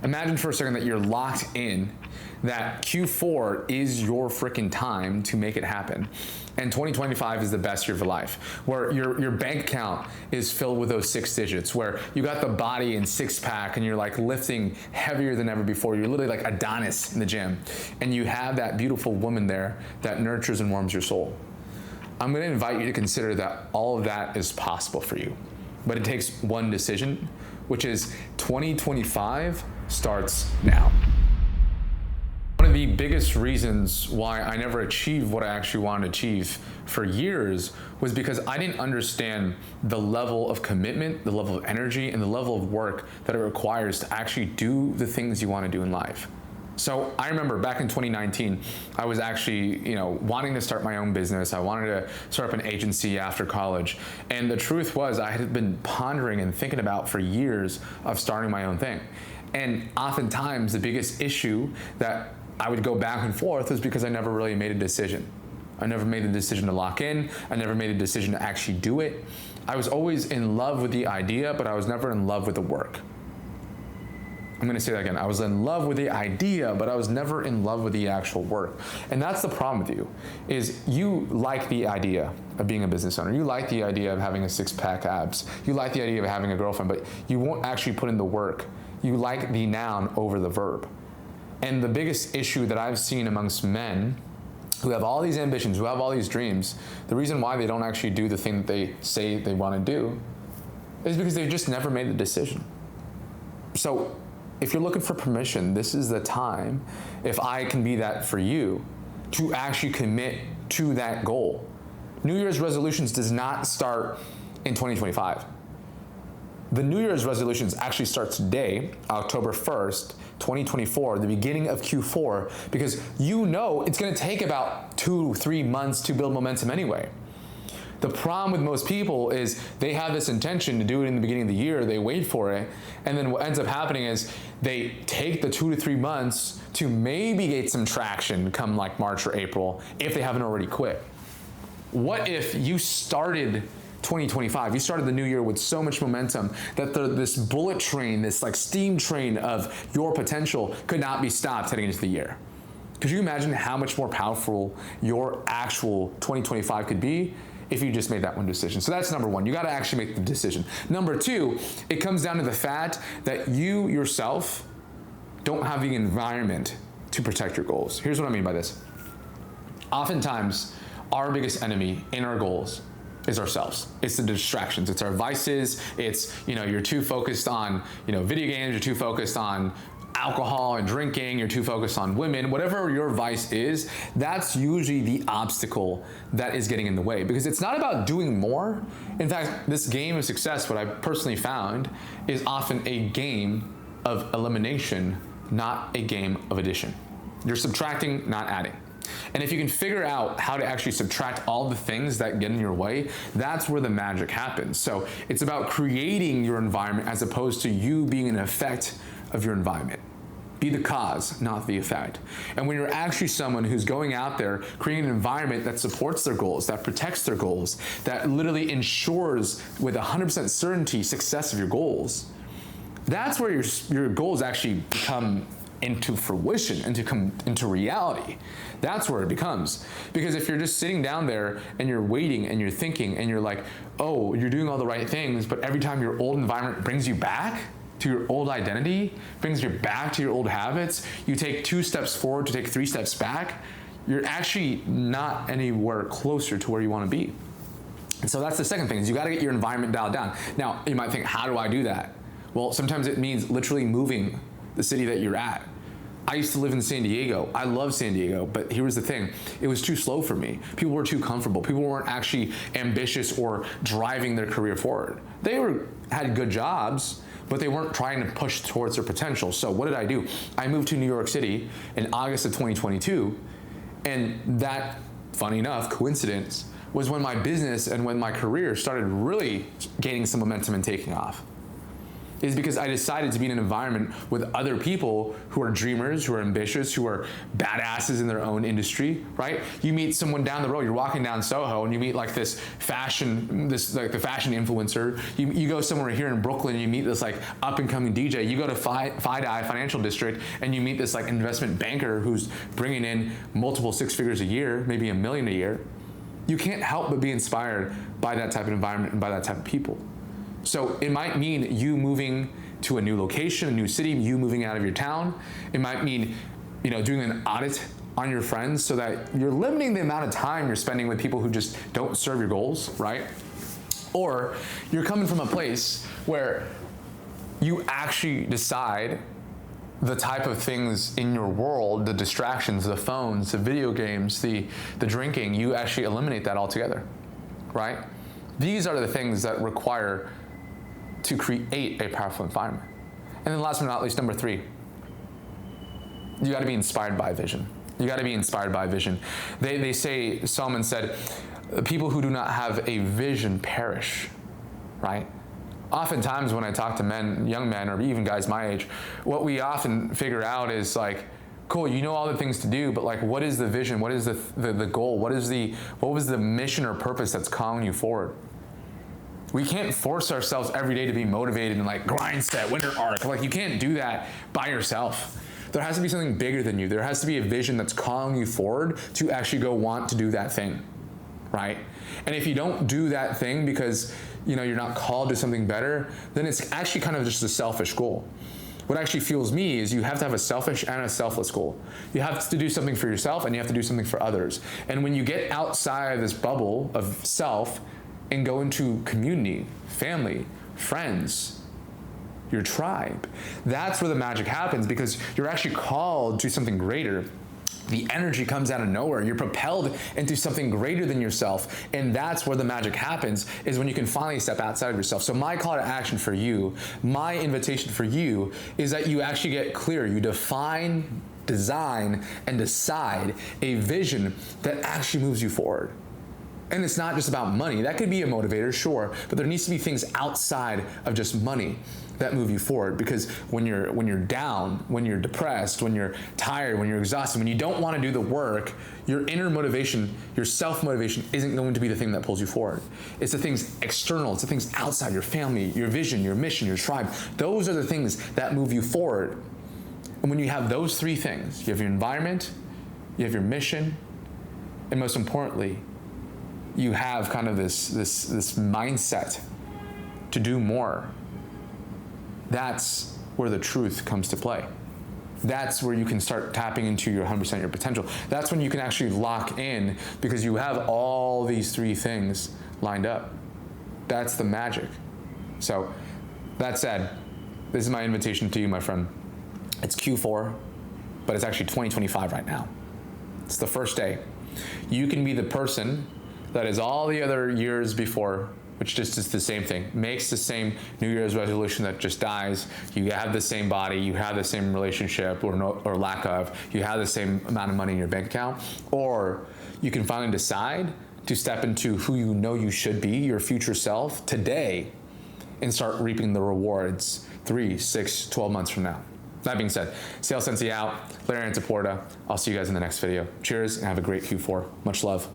Imagine for a second that you're locked in, that Q4 is your freaking time to make it happen. And 2025 is the best year of your life, where your bank account is filled with those 6 digits, where you got the body and six pack and you're like lifting heavier than ever before. You're literally like Adonis in the gym. And you have that beautiful woman there that nurtures and warms your soul. I'm gonna invite you to consider that all of that is possible for you. But it takes one decision, which is 2025 starts now. One of the biggest reasons why I never achieved what I actually wanted to achieve for years was because I didn't understand the level of commitment, the level of energy, and the level of work that it requires to actually do the things you want to do in life. So I remember back in 2019, I was actually, wanting to start my own business. I wanted to start up an agency after college. And the truth was I had been pondering and thinking about for years of starting my own thing. And oftentimes the biggest issue that I would go back and forth was because I never really made a decision. I never made a decision to lock in. I never made a decision to actually do it. I was always in love with the idea, but I was never in love with the work. I'm gonna say that again. I was in love with the idea, but I was never in love with the actual work. And that's the problem with you, is you like the idea of being a business owner. You like the idea of having a six-pack abs. You like the idea of having a girlfriend, but you won't actually put in the work. You like the noun over the verb. And the biggest issue that I've seen amongst men who have all these ambitions, who have all these dreams, the reason why they don't actually do the thing that they say they want to do is because they've just never made the decision. So if you're looking for permission, this is the time, if I can be that for you, to actually commit to that goal. New Year's resolutions does not start in 2025. The New Year's resolutions actually start today, October 1st, 2024, the beginning of Q4, because it's gonna take about 2-3 months to build momentum anyway. The problem with most people is they have this intention to do it in the beginning of the year, they wait for it, and then what ends up happening is they take the 2 to 3 months to maybe get some traction come like March or April, if they haven't already quit. What if you started 2025, you started the new year with so much momentum that this bullet train, this like steam train of your potential could not be stopped heading into the year? Could you imagine how much more powerful your actual 2025 could be if you just made that one decision? So that's number one. You got to actually make the decision. Number two, it comes down to the fact that you yourself don't have the environment to protect your goals. Here's what I mean by this. Oftentimes, our biggest enemy in our goals is ourselves. It's the distractions. It's our vices. It's, you're too focused on, video games. You're too focused on alcohol and drinking, you're too focused on women, whatever your vice is, that's usually the obstacle that is getting in the way, because it's not about doing more. In fact, this game of success, what I personally found, is often a game of elimination, not a game of addition. You're subtracting, not adding. And if you can figure out how to actually subtract all the things that get in your way, that's where the magic happens. So it's about creating your environment as opposed to you being an effect of your environment. Be the cause, not the effect. And when you're actually someone who's going out there creating an environment that supports their goals, that protects their goals, that literally ensures with 100% certainty success of your goals, that's where your goals actually become into fruition and to come into reality. That's where it becomes. Because if you're just sitting down there and you're waiting and you're thinking and you're like, oh, you're doing all the right things, but every time your old environment brings you back to your old identity, brings you back to your old habits, you take 2 steps forward to take 3 steps back, you're actually not anywhere closer to where you want to be. And so that's the second thing, is you got to get your environment dialed down. Now, you might think, how do I do that? Well, sometimes it means literally moving the city that you're at. I used to live in San Diego. I love San Diego, but here was the thing. It was too slow for me. People were too comfortable. People weren't actually ambitious or driving their career forward. They had good jobs, but they weren't trying to push towards their potential. So what did I do? I moved to New York City in August of 2022, and that, funny enough, coincidence, was when my business and when my career started really gaining some momentum and taking off. is because I decided to be in an environment with other people who are dreamers, who are ambitious, who are badasses in their own industry, right? You meet someone down the road, you're walking down Soho and you meet like this fashion, like the fashion influencer. You go somewhere here in Brooklyn, you meet this like up and coming DJ. You go to FiDi Financial District and you meet this like investment banker who's bringing in multiple six figures a year, maybe $1 million a year. You can't help but be inspired by that type of environment and by that type of people. So it might mean you moving to a new location, a new city, you moving out of your town. It might mean, doing an audit on your friends so that you're limiting the amount of time you're spending with people who just don't serve your goals, right? Or you're coming from a place where you actually decide the type of things in your world, the distractions, the phones, the video games, the drinking, you actually eliminate that altogether, right? These are the things that require to create a powerful environment. And then last but not least, number 3, you gotta be inspired by vision. You gotta be inspired by vision. They say, Solomon said, people who do not have a vision perish, right? Oftentimes when I talk to men, young men, or even guys my age, what we often figure out is like, cool, you know all the things to do, but like, what is the vision? What is the goal? What was the mission or purpose that's calling you forward? We can't force ourselves every day to be motivated and like grind set, winter arc. Like you can't do that by yourself. There has to be something bigger than you. There has to be a vision that's calling you forward to actually go want to do that thing, right? And if you don't do that thing because you're not called to something better, then it's actually kind of just a selfish goal. What actually fuels me is you have to have a selfish and a selfless goal. You have to do something for yourself and you have to do something for others. And when you get outside of this bubble of self and go into community, family, friends, your tribe, that's where the magic happens because you're actually called to something greater. The energy comes out of nowhere. You're propelled into something greater than yourself. And that's where the magic happens, is when you can finally step outside of yourself. So my call to action for you, my invitation for you, is that you actually get clear. You define, design, and decide a vision that actually moves you forward. And it's not just about money. That could be a motivator, sure, but there needs to be things outside of just money that move you forward. Because when you're down, when you're depressed, when you're tired, when you're exhausted, when you don't want to do the work, your inner motivation, your self-motivation isn't going to be the thing that pulls you forward. It's the things external, it's the things outside, your family, your vision, your mission, your tribe. Those are the things that move you forward. And when you have those 3 things, you have your environment, you have your mission, and most importantly, you have kind of this mindset to do more. That's where the truth comes to play. That's where you can start tapping into your 100% your potential. That's when you can actually lock in because you have all these 3 things lined up. That's the magic. So that said, this is my invitation to you, my friend. It's Q4, but it's actually 2025 right now. It's the first day. You can be the person that is all the other years before, which just is the same thing, makes the same New Year's resolution that just dies. You have the same body, you have the same relationship or lack of, you have the same amount of money in your bank account, or you can finally decide to step into who you know you should be, your future self, today, and start reaping the rewards 3, 6, 12 months from now. That being said, Sales Sensei out, Larry Antaporta. I'll see you guys in the next video. Cheers and have a great Q4. Much love.